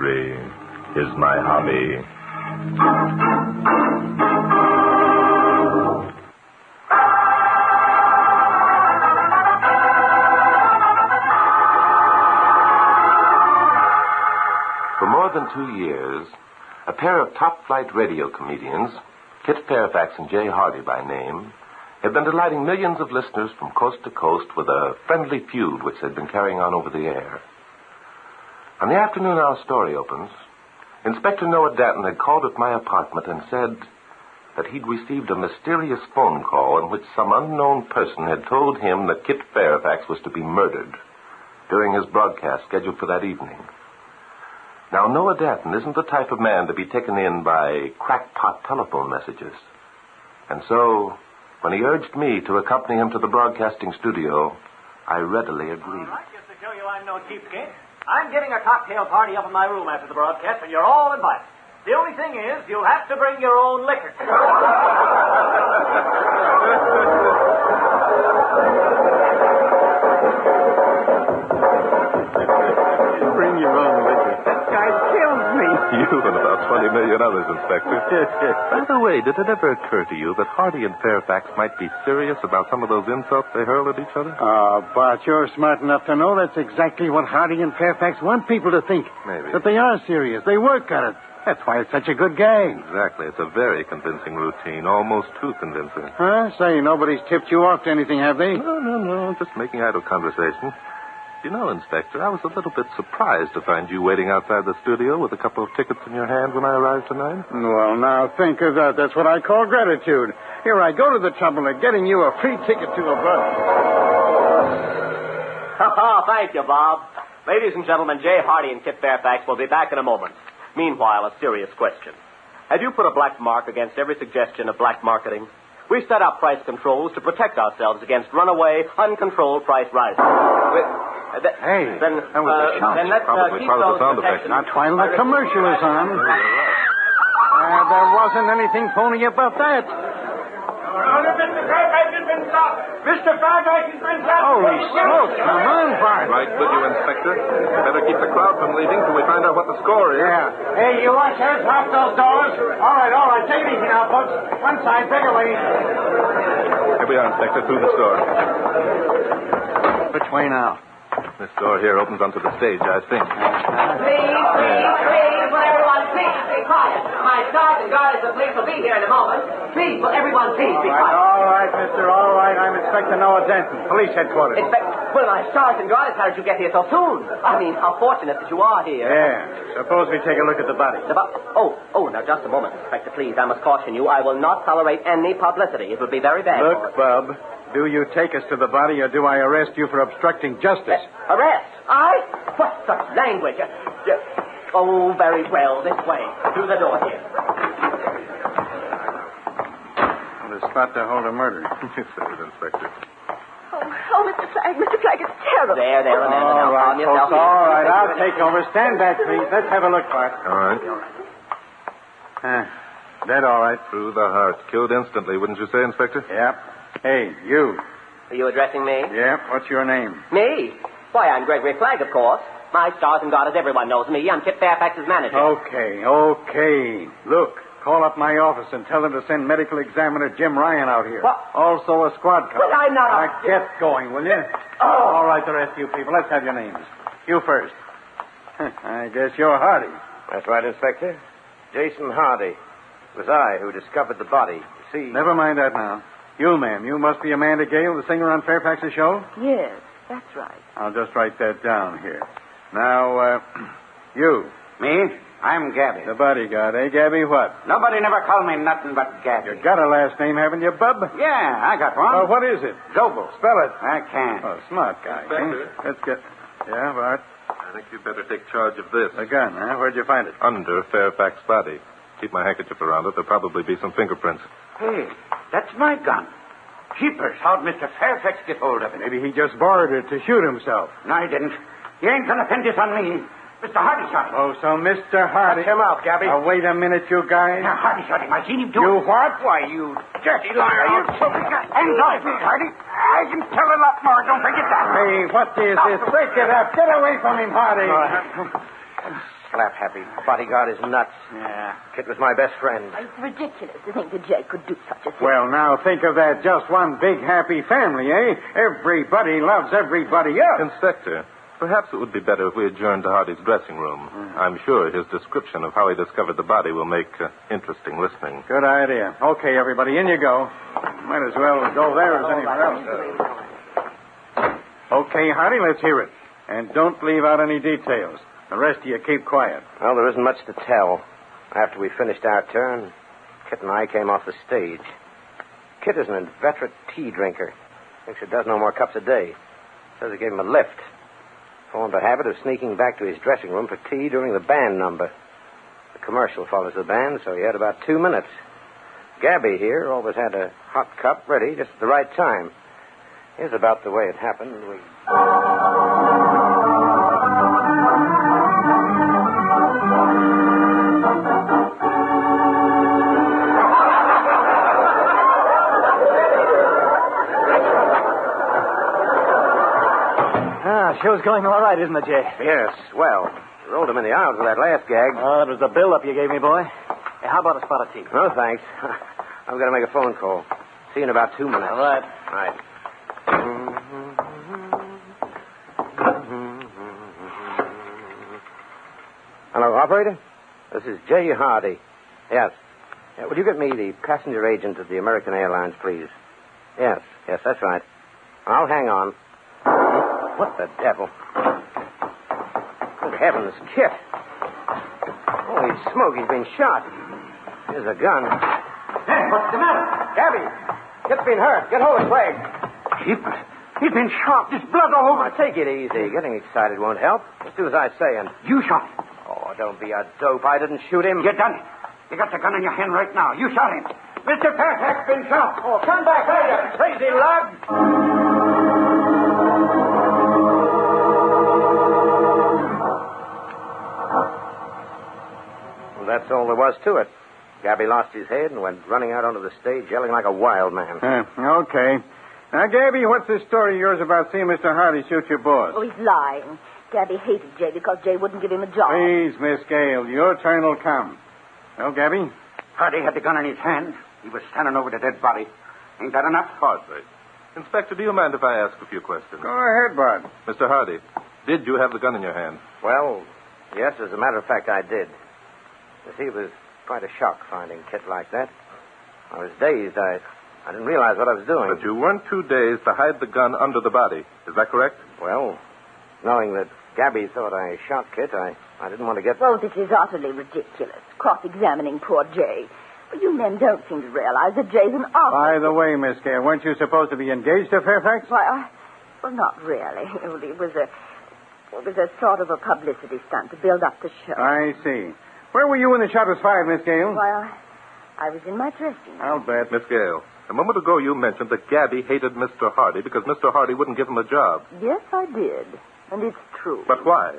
mystery is my hobby. For more than 2 years, a pair of top-flight radio comedians, Kit Fairfax and Jay Hardy by name, have been delighting millions of listeners from coast to coast with a friendly feud which they've been carrying on over the air. On the afternoon our story opens, Inspector Noah Danton had called at my apartment and said that he'd received a mysterious phone call in which some unknown person had told him that Kit Fairfax was to be murdered during his broadcast scheduled for that evening. Now, Noah Danton isn't the type of man to be taken in by crackpot telephone messages. And so, when he urged me to accompany him to the broadcasting studio, I readily agreed. All right, just to show you I'm no cheapskate, I'm getting a cocktail party up in my room after the broadcast, and you're all invited. The only thing is, you'll have to bring your own liquor. Bring your own liquor. That guy kills me. You and about 20 million others, Inspector. By the way, did it ever occur to you that Hardy and Fairfax might be serious about some of those insults they hurled at each other? Oh, Bart, you're smart enough to know that's exactly what Hardy and Fairfax want people to think. Maybe. That they are serious. They work at it. That's why it's such a good gag. Exactly. It's a very convincing routine, almost too convincing. Huh? Say, nobody's tipped you off to anything, have they? No. Just making idle conversation. You know, Inspector, I was a little bit surprised to find you waiting outside the studio with a couple of tickets in your hand when I arrived tonight. Well, now, think of that. That's what I call gratitude. Here, I go to the trouble of getting you a free ticket to a bus. Oh, thank you, Bob. Ladies and gentlemen, Jay Hardy and Kit Fairfax will be back in a moment. Meanwhile, a serious question. Have you put a black mark against every suggestion of black marketing? We've set up price controls to protect ourselves against runaway, uncontrolled price rises. Hey, then that was a shout. Then let's Probably keep part of the those sound protections. effect. Not while the commercial is on. There wasn't anything phony about that. Mr. Fairfax has been stopped. Mr. Fairfax has been stopped. Holy smoke. Come on, Bart. Right with you, Inspector. You better keep the crowd from leaving till we find out what the score is. Yeah. Hey, you ushers, lock those doors. All right. Take it easy now, folks. One side, big away. Here we are, Inspector, through the store. Which way now? This door here opens onto the stage, I think. Please, will everyone please be quiet. My sergeant guard of the police will be here in a moment. Please, will everyone please be quiet. All right, mister, all right. I'm Inspector Noah Denton, police headquarters. Well, my sergeant guard, how did you get here so soon? I mean, how fortunate that you are here. Yeah. Suppose we take a look at the body. Now, just a moment, Inspector, please. I must caution you. I will not tolerate any publicity. It would be very bad. Look, Bub, do you take us to the body or do I arrest you for obstructing justice? Arrest? I? What such language? Oh, very well. This way. Through the door here. What a spot to hold a murder. Yes, it is, Inspector. Oh, Mr. Flagg, it's terrible. There. All right, folks, all right. I'll take over. Stand back, please. Let's have a look, Bart. All right. Dead, all right. Through the heart. Killed instantly, wouldn't you say, Inspector? Yep. Hey, you. Are you addressing me? Yep. What's your name? Me? Why, I'm Gregory Flagg, of course. My stars and garters, everyone knows me. I'm Kit Fairfax's manager. Okay. Look, call up my office and tell them to send medical examiner Jim Ryan out here. What? Also a squad car. Well, I'm not Now, get going, will you? Oh. All right, the rest of you people. Let's have your names. You first. I guess you're Hardy. That's right, Inspector. Jason Hardy. It was I who discovered the body. You see... Never mind that now. You, ma'am, you must be Amanda Gale, the singer on Fairfax's show? Yes, that's right. I'll just write that down here. Now, you. Me? I'm Gabby. The bodyguard, eh, Gabby? What? Nobody never called me nothing but Gabby. You got a last name, haven't you, Bub? Yeah, I got one. Well, what is it? Zobel. Spell it. I can't. Oh, smart guy. Inspector. Eh? Let's get... Yeah, Bart? I think you'd better take charge of this. The gun, huh? Where'd you find it? Under Fairfax's body. Keep my handkerchief around it. There'll probably be some fingerprints. Hey, that's my gun. Keepers, how'd Mr. Fairfax get hold of it? Maybe he just borrowed it to shoot himself. No, he didn't. You ain't gonna pin this on me. Mr. Hardy shot him. Oh, so Mr. Hardy... Cut him out, Gabby. Now, wait a minute, you guys. Now, Hardy shot him. I seen him do You it. what? Why, you dirty liar. You hands off me, Hardy. I can tell a lot more. Don't forget that. Hey, what is this? Break it up. Get away from him, Hardy. slap happy. Bodyguard is nuts. Yeah. Kit was my best friend. It's ridiculous to think that Jay could do such a thing. Well, now think of that. Just one big happy family, eh? Everybody loves everybody else. Inspector, perhaps it would be better if we adjourned to Hardy's dressing room. I'm sure his description of how he discovered the body will make interesting listening. Good idea. Okay, everybody, in you go. Might as well go there as anywhere else. Okay, Hardy, let's hear it. And don't leave out any details. The rest of you keep quiet. Well, there isn't much to tell. After we finished our turn, Kit and I came off the stage. Kit is an inveterate tea drinker. Thinks he does no more cups a day. Says he gave him a lift. Formed a habit of sneaking back to his dressing room for tea during the band number. The commercial follows the band, so he had about 2 minutes. Gabby here always had a hot cup ready just at the right time. Here's about the way it happened. Show's going all right, isn't it, Jay? Yes, well, you rolled him in the aisles with that last gag. Oh, it was the build-up you gave me, boy. Hey, how about a spot of tea? No, thanks. I've got to make a phone call. See you in about 2 minutes. All right. All right. Hello, operator? This is J. Hardy. Yes. Would you get me the passenger agent of the American Airlines, please? Yes, that's right. I'll hang on. What the devil? Good heavens, Kit. Holy smoke, he's been shot. Here's a gun. Hey, what's the matter? Gabby, Kit's been hurt. Get hold of his leg. He's been shot. There's blood all over. Now, take it easy. Getting excited won't help. Just do as I say and... You shot him. Oh, don't be a dope. I didn't shoot him. You done it. You got the gun in your hand right now. You shot him. Mr. Fairfax been shot. Oh, come back later, crazy lug. Well, that's all there was to it. Gabby lost his head and went running out onto the stage yelling like a wild man. Okay. Now, Gabby, what's this story of yours about seeing Mr. Hardy shoot your boss? Oh, he's lying. Gabby hated Jay because Jay wouldn't give him a job. Please, Miss Gale, your turn will come. Well, Gabby? Hardy had the gun in his hand. He was standing over the dead body. Ain't that enough? Hardly. Inspector, do you mind if I ask a few questions? Go ahead, Bud. Mr. Hardy, did you have the gun in your hand? Well, yes, as a matter of fact, I did. You see, it was quite a shock finding Kit like that. I was dazed. I didn't realize what I was doing. But you weren't too dazed to hide the gun under the body. Is that correct? Well, knowing that Gabby thought I shot Kit, I didn't want to get... Well, this is utterly ridiculous. Cross-examining poor Jay. But you men don't seem to realize that Jay's an awful... By the way, Miss Gale, weren't you supposed to be engaged to Fairfax? Why, well, not really. It was a sort of a publicity stunt to build up the show. I see. Where were you when the shot was fired, Miss Gale? Why, I was in my dressing room. I'll bet. Miss Gale, a moment ago you mentioned that Gabby hated Mr. Hardy because Mr. Hardy wouldn't give him a job. Yes, I did. And it's true. But why?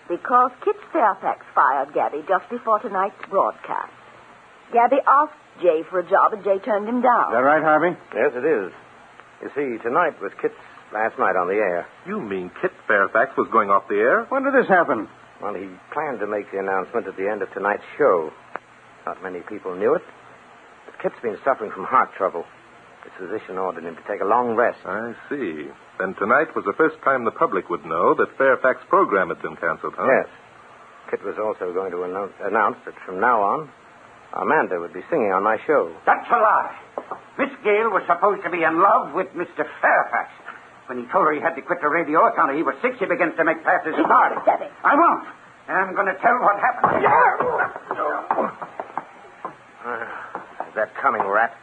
Because Kit Fairfax fired Gabby just before tonight's broadcast. Gabby asked Jay for a job, and Jay turned him down. Is that right, Harvey? Yes, it is. You see, tonight was Kit's last night on the air. You mean Kit Fairfax was going off the air? When did this happen? Well, he planned to make the announcement at the end of tonight's show. Not many people knew it. But Kit's been suffering from heart trouble. His physician ordered him to take a long rest. I see. Then tonight was the first time the public would know that Fairfax's program had been canceled, huh? Yes. Kit was also going to announce that from now on, Amanda would be singing on my show. That's a lie. Miss Gale was supposed to be in love with Mr. Fairfax. When he told her he had to quit the radio account he was sick, she begins to make passes at Hardy. Debbie. I won't. And I'm going to tell what happened. Is that coming, rat?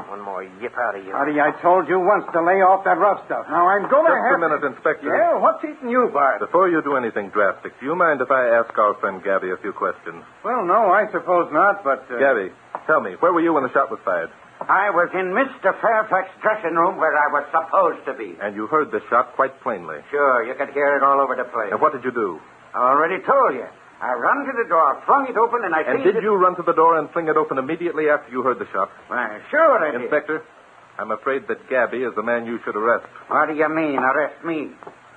One more yip out of you. Hardy, I told you once to lay off that rough stuff. Now, I'm going to Just have... a minute, Inspector. Yeah, what's eating you, Bart? Before you do anything drastic, do you mind if I ask our friend Gabby a few questions? Well, no, I suppose not, but... Gabby, tell me, where were you when the shot was fired? I was in Mr. Fairfax's dressing room where I was supposed to be. And you heard the shot quite plainly. Sure, you could hear it all over the place. And what did you do? I already told you. I run to the door, flung it open, and I And seen did you run to the door and fling it open immediately after you heard the shot? Why, sure I did. Inspector, I'm afraid that Gabby is the man you should arrest. What do you mean, arrest me?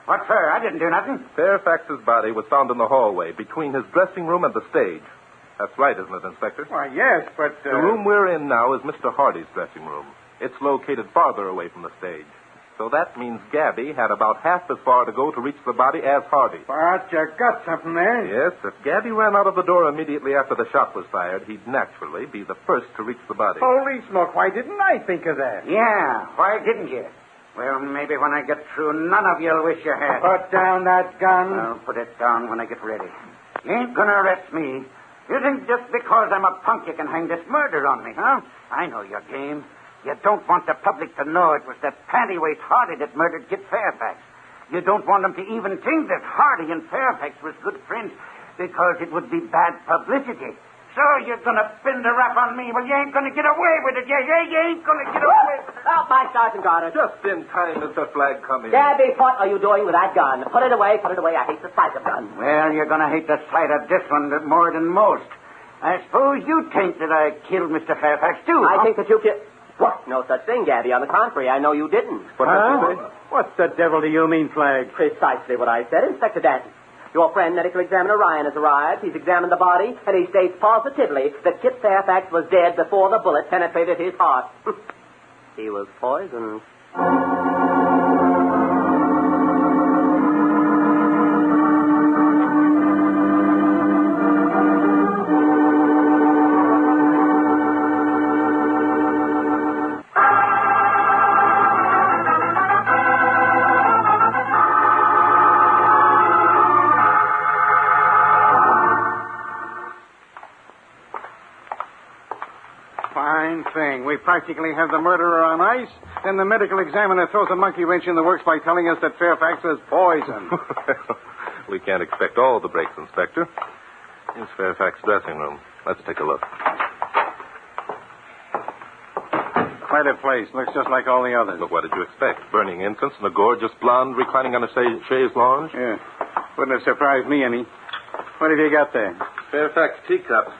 What for? I didn't do nothing. Fairfax's body was found in the hallway between his dressing room and the stage. That's right, isn't it, Inspector? Why, yes, but... The room we're in now is Mr. Hardy's dressing room. It's located farther away from the stage. So that means Gabby had about half as far to go to reach the body as Hardy. But you got something there. Yes, if Gabby ran out of the door immediately after the shot was fired, he'd naturally be the first to reach the body. Holy smoke, why didn't I think of that? Yeah, why didn't you? Well, maybe when I get through, none of you'll wish you had. Put down that gun. I'll put it down when I get ready. You ain't gonna arrest me. You think just because I'm a punk you can hang this murder on me, huh? I know your game. You don't want the public to know it was that pantywaist Hardy that murdered Kit Fairfax. You don't want them to even think that Hardy and Fairfax was good friends because it would be bad publicity. So you're going to pin the rap on me. Well, you ain't going to get away with it. You ain't going to get away with it. Help my Sergeant Goddard. Just in time, Mr. Flagg, come in. Gabby, what are you doing with that gun? Put it away, put it away. I hate the sight of guns. Well, you're going to hate the sight of this one more than most. I suppose you think that I killed Mr. Fairfax, too. I think that you killed... What? No such thing, Gabby. On the contrary, I know you didn't. What did you say? What the devil do you mean, Flagg? Precisely what I said, Inspector Danton. Your friend, Medical Examiner Ryan, has arrived. He's examined the body, and he states positively that Kit Fairfax was dead before the bullet penetrated his heart. He was poisoned. Fine thing. We practically have the murderer on ice, then the medical examiner throws a monkey wrench in the works by telling us that Fairfax was poisoned. We can't expect all the breaks, Inspector. Here's Fairfax's dressing room. Let's take a look. Quite a place. Looks just like all the others. But what did you expect? Burning incense and a gorgeous blonde reclining on a chaise lounge? Yeah. Wouldn't have surprised me any. What have you got there? Fairfax teacup.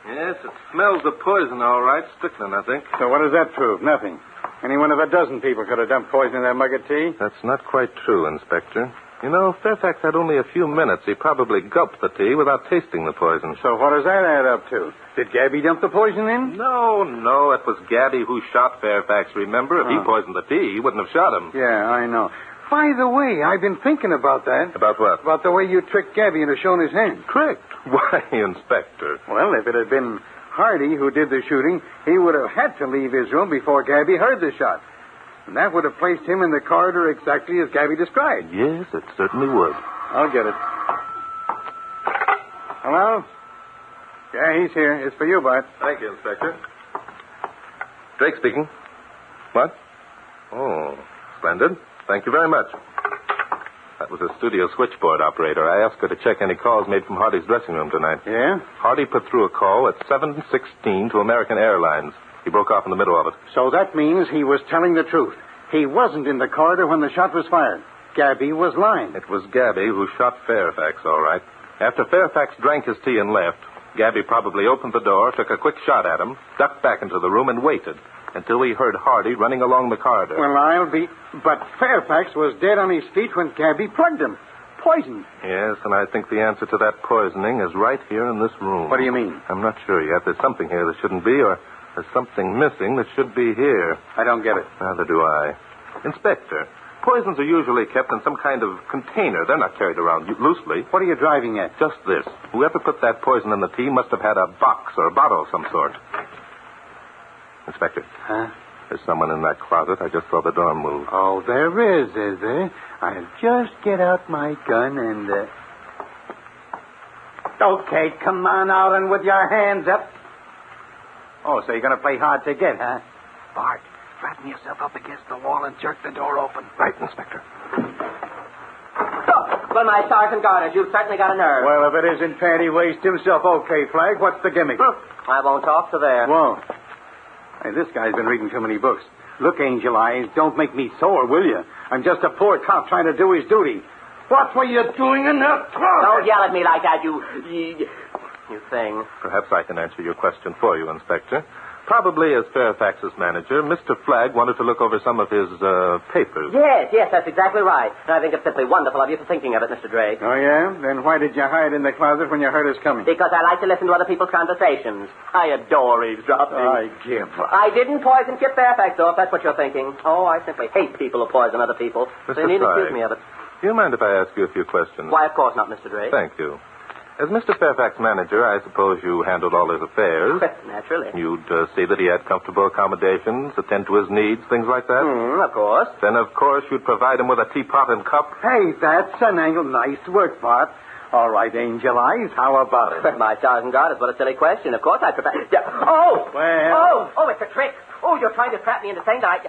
Yes, it smells of poison, all right. Strychnine, I think. So what does that prove? Nothing. Any one of a dozen people could have dumped poison in that mug of tea. That's not quite true, Inspector. You know, Fairfax had only a few minutes. He probably gulped the tea without tasting the poison. So what does that add up to? Did Gabby dump the poison in? No, it was Gabby who shot Fairfax, remember? If he poisoned the tea, he wouldn't have shot him. Yeah, I know. By the way, I've been thinking about that. About what? About the way you tricked Gabby into showing his hand. Tricked? Why, Inspector? Well, if it had been Hardy who did the shooting, he would have had to leave his room before Gabby heard the shot. And that would have placed him in the corridor exactly as Gabby described. Yes, it certainly would. I'll get it. Hello? Yeah, he's here. It's for you, Bart. Thank you, Inspector. Drake speaking. What? Oh, splendid. Thank you very much. That was a studio switchboard operator. I asked her to check any calls made from Hardy's dressing room tonight. Yeah? Hardy put through a call at 7:16 to American Airlines. He broke off in the middle of it. So that means he was telling the truth. He wasn't in the corridor when the shot was fired. Gabby was lying. It was Gabby who shot Fairfax, all right. After Fairfax drank his tea and left, Gabby probably opened the door, took a quick shot at him, ducked back into the room, and waited until he heard Hardy running along the corridor. Well, But Fairfax was dead on his feet when Gabby plugged him. Poisoned. Yes, and I think the answer to that poisoning is right here in this room. What do you mean? I'm not sure yet. There's something here that shouldn't be, or there's something missing that should be here. I don't get it. Neither do I. Inspector, poisons are usually kept in some kind of container. They're not carried around loosely. What are you driving at? Just this. Whoever put that poison in the tea must have had a box or a bottle of some sort. Inspector. Huh? There's someone in that closet. I just saw the door move. Oh, there is there? I'll just get out my gun and... Okay, come on out and with your hands up. Oh, so you're going to play hard to get, huh? Bart, flatten yourself up against the wall and jerk the door open. Right, Inspector. Well, my Sergeant Goddard, you've certainly got a nerve. Well, if it isn't Pantywaist himself, okay, Flagg, what's the gimmick? I won't talk to there. Won't. Hey, this guy's been reading too many books. Look, Angel Eyes, don't make me sore, will you? I'm just a poor cop trying to do his duty. What were you doing in that closet? Don't yell at me like that, you thing. Perhaps I can answer your question for you, Inspector. Probably as Fairfax's manager, Mr. Flagg wanted to look over some of his papers. Yes, that's exactly right. And I think it's simply wonderful of you for thinking of it, Mr. Drake. Oh, yeah? Then why did you hide in the closet when you heard us coming? Because I like to listen to other people's conversations. I adore eavesdropping. I give up. I didn't poison Kip Fairfax, though, if that's what you're thinking. Oh, I simply hate people who poison other people. So Mr. you needn't Flagg. accuse me of it. Do you mind if I ask you a few questions? Why, of course not, Mr. Drake. Thank you. As Mr. Fairfax's manager, I suppose you handled all his affairs. Naturally. You'd see that he had comfortable accommodations, attend to his needs, things like that? Of course. Then, of course, you'd provide him with a teapot and cup. Hey, that's an angle. Nice work, Bart. All right, Angel Eyes, how about it? My stars and garters, what a silly question. Of course I prepare... Oh! Well... Oh, it's a trick. Oh, you're trying to trap me into saying that I...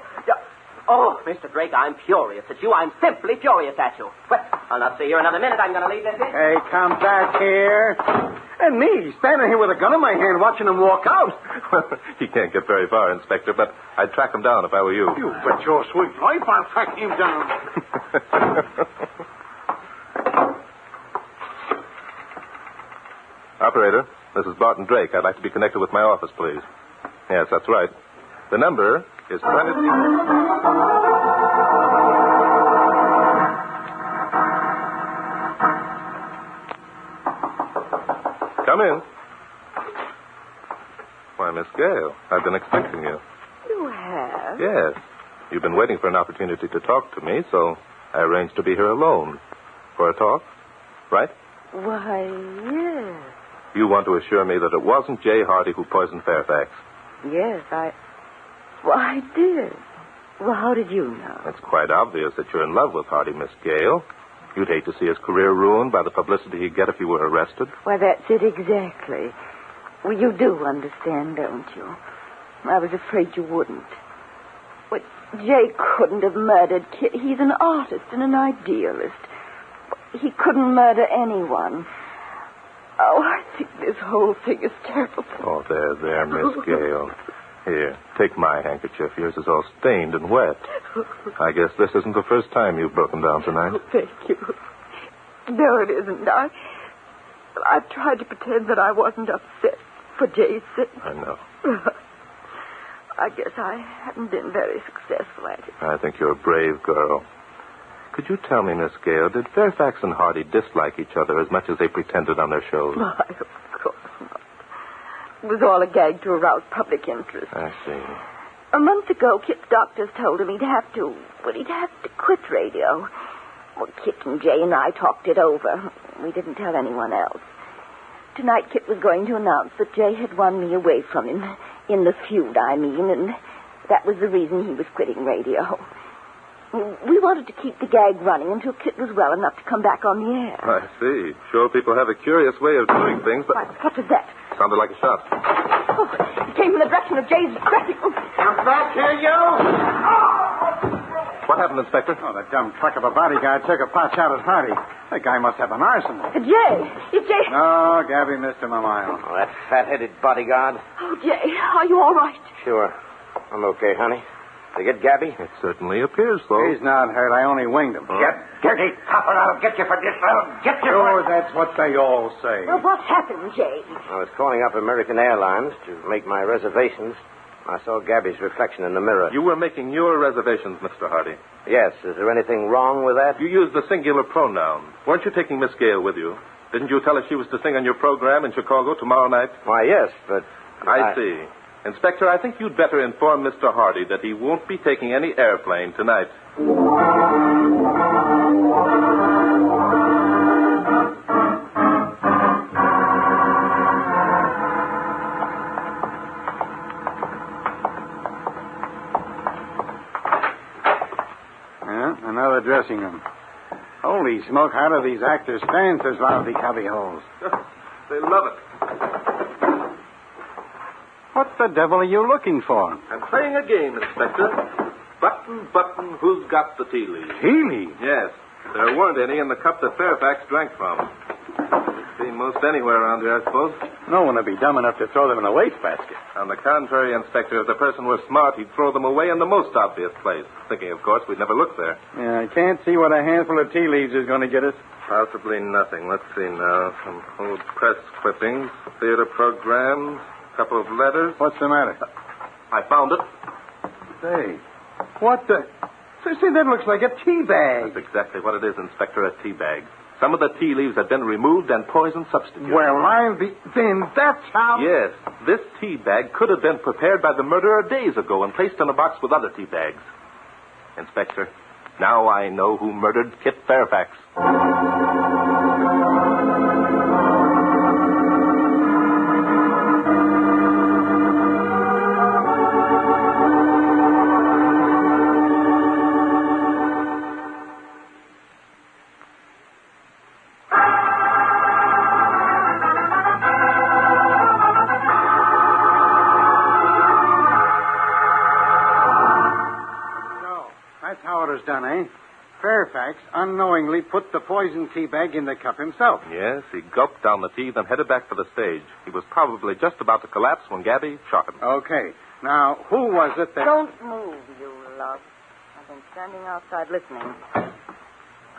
Oh, Mr. Drake, I'm furious at you. I'm simply furious at you. Well, I'll not see you another minute. I'm going to leave this in. Hey, come back here. And me, standing here with a gun in my hand watching him walk out. Well, he can't get very far, Inspector, but I'd track him down if I were you. You bet your sweet life I'll track him down. Operator, this is Barton Drake. I'd like to be connected with my office, please. Yes, that's right. The number is 20... Come in. Why, Miss Gale, I've been expecting you. You have? Yes. You've been waiting for an opportunity to talk to me, so I arranged to be here alone. For a talk? Right? Why, yes. You want to assure me that it wasn't Jay Hardy who poisoned Fairfax? Yes, Well, I did. Well, how did you know? It's quite obvious that you're in love with Hardy, Miss Gale. You'd hate to see his career ruined by the publicity he'd get if he were arrested. Why, that's it exactly. Well, you do understand, don't you? I was afraid you wouldn't. Well, Jay couldn't have murdered Kit. He's an artist and an idealist. He couldn't murder anyone. Oh, I think this whole thing is terrible. Oh, there, Miss Gale. Here, take my handkerchief. Yours is all stained and wet. I guess this isn't the first time you've broken down tonight. Oh, thank you. No, it isn't. I've tried to pretend that I wasn't upset for Jay's sake. I know. I guess I haven't been very successful at it. I think you're a brave girl. Could you tell me, Miss Gale, did Fairfax and Hardy dislike each other as much as they pretended on their shows? Why, of course not. It was all a gag to arouse public interest. I see. A month ago, Kit's doctors told him he'd have to quit radio. Well, Kit and Jay and I talked it over. We didn't tell anyone else. Tonight, Kit was going to announce that Jay had won me away from him. In the feud, I mean, and that was the reason he was quitting radio. We wanted to keep the gag running until Kit was well enough to come back on the air. I see. Sure, people have a curious way of doing things, but... What was that? Sounded like a shot. Oh, it came from the direction of Jay's dressing room. Come back here, you! What happened, Inspector? Oh, the dumb truck of a bodyguard took a pot shot at Hardy. That guy must have an arsenal. Jay! It's Jay! No, Gabby missed him a mile. Oh, that fat-headed bodyguard. Oh, Jay, are you all right? Sure. I'm okay, honey. Did you get Gabby? It certainly appears so. He's not hurt. I only winged him. You dirty copper, I'll get you for this. I'll get you Sure, for... that's what they all say. Well, what happened, Jay? I was calling up American Airlines to make my reservations. I saw Gabby's reflection in the mirror. You were making your reservations, Mr. Hardy. Yes. Is there anything wrong with that? You used the singular pronoun. Weren't you taking Miss Gale with you? Didn't you tell her she was to sing on your program in Chicago tomorrow night? Why, yes, but... I see. Inspector, I think you'd better inform Mr. Hardy that he won't be taking any airplane tonight. Yeah, another dressing room. Holy smoke, how do these actors stand such lousy cubby holes? They love it. What the devil are you looking for? I'm playing a game, Inspector. Button, who's got the tea leaves? Tea leaves? Yes. There weren't any in the cup that Fairfax drank from. See most anywhere around here, I suppose. No one would be dumb enough to throw them in a wastebasket. On the contrary, Inspector, if the person were smart, he'd throw them away in the most obvious place. Thinking, of course, we'd never look there. Yeah, I can't see what a handful of tea leaves is going to get us. Possibly nothing. Let's see now. Some old press clippings, theater programs, a couple of letters. What's the matter? I found it. Say, what the... See, that looks like a tea bag. That's exactly what it is, Inspector, a tea bag. Some of the tea leaves had been removed and poison substituted. Well, then that's how... Yes, this tea bag could have been prepared by the murderer days ago and placed in a box with other tea bags. Inspector, now I know who murdered Kit Fairfax. That's how it was done, eh? Fairfax unknowingly put the poison tea bag in the cup himself. Yes, he gulped down the tea, then headed back for the stage. He was probably just about to collapse when Gabby shot him. Okay. Now, who was it that... Don't move, you love. I've been standing outside listening.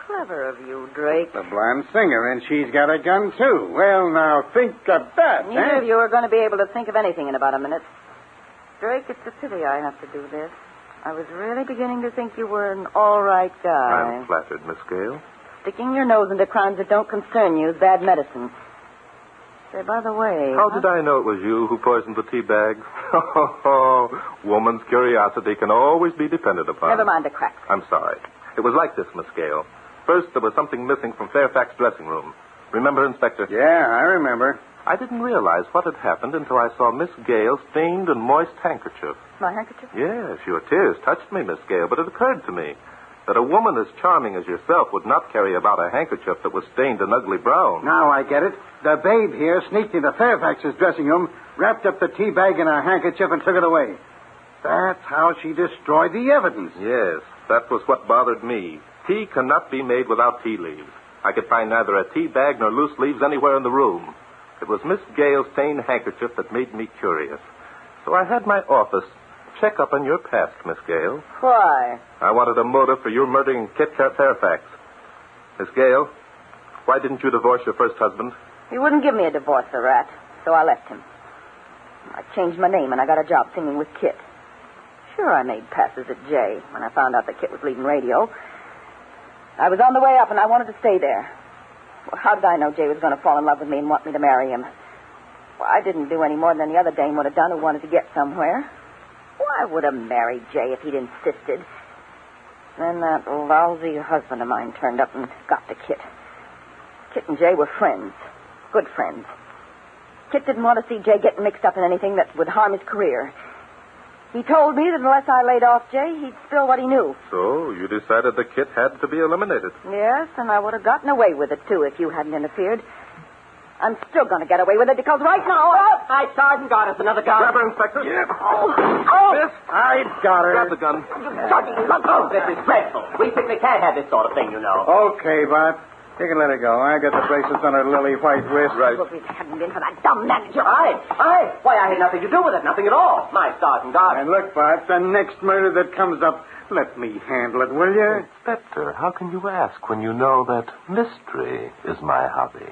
Clever of you, Drake. The blonde singer, and she's got a gun, too. Well, now, think of that, Neither of you are going to be able to think of anything in about a minute. Drake, it's a pity I have to do this. I was really beginning to think you were an all right guy. I'm flattered, Miss Gale. Sticking your nose into crimes that don't concern you is bad medicine. Say, by the way... How did I know it was you who poisoned the tea bag? Woman's curiosity can always be depended upon. Never mind the cracks. I'm sorry. It was like this, Miss Gale. First, there was something missing from Fairfax's dressing room. Remember, Inspector? Yeah, I remember. I didn't realize what had happened until I saw Miss Gale's stained and moist handkerchief. My handkerchief? Yes, your tears touched me, Miss Gale, but it occurred to me that a woman as charming as yourself would not carry about a handkerchief that was stained an ugly brown. Now I get it. The babe here sneaked into Fairfax's dressing room, wrapped up the tea bag in her handkerchief, and took it away. That's how she destroyed the evidence. Yes, that was what bothered me. Tea cannot be made without tea leaves. I could find neither a tea bag nor loose leaves anywhere in the room. It was Miss Gale's stained handkerchief that made me curious. So I had my office check up on your past, Miss Gale. Why? I wanted a motive for your murdering Kit Fairfax. Miss Gale, why didn't you divorce your first husband? He wouldn't give me a divorce, the rat, so I left him. I changed my name and I got a job singing with Kit. Sure, I made passes at Jay when I found out that Kit was leading radio. I was on the way up and I wanted to stay there. Well, how did I know Jay was going to fall in love with me and want me to marry him? Well, I didn't do any more than the other dame would have done who wanted to get somewhere. Well, I would have married Jay if he'd insisted. Then that lousy husband of mine turned up and got the Kit. Kit and Jay were friends. Good friends. Kit didn't want to see Jay getting mixed up in anything that would harm his career. He told me that unless I laid off Jay, he'd spill what he knew. So you decided the Kit had to be eliminated. Yes, and I would have gotten away with it, too, if you hadn't interfered. I'm still going to get away with it because right now... Oh, my sergeant got us another gun. Grab her, Inspector. Yeah. Oh! Miss, I got her. Grab the gun. Sergeant, look. Oh, this is dreadful. We simply can't have this sort of thing, you know. Okay, Bart. You can let her go. I got the bracelets on her lily white wrist. Right. If it hadn't been for that dumb manager... Why, I had nothing to do with it. Nothing at all. My sergeant got it. And look, Bart, the next murder that comes up, let me handle it, will you? Inspector, how can you ask when you know that mystery is my hobby?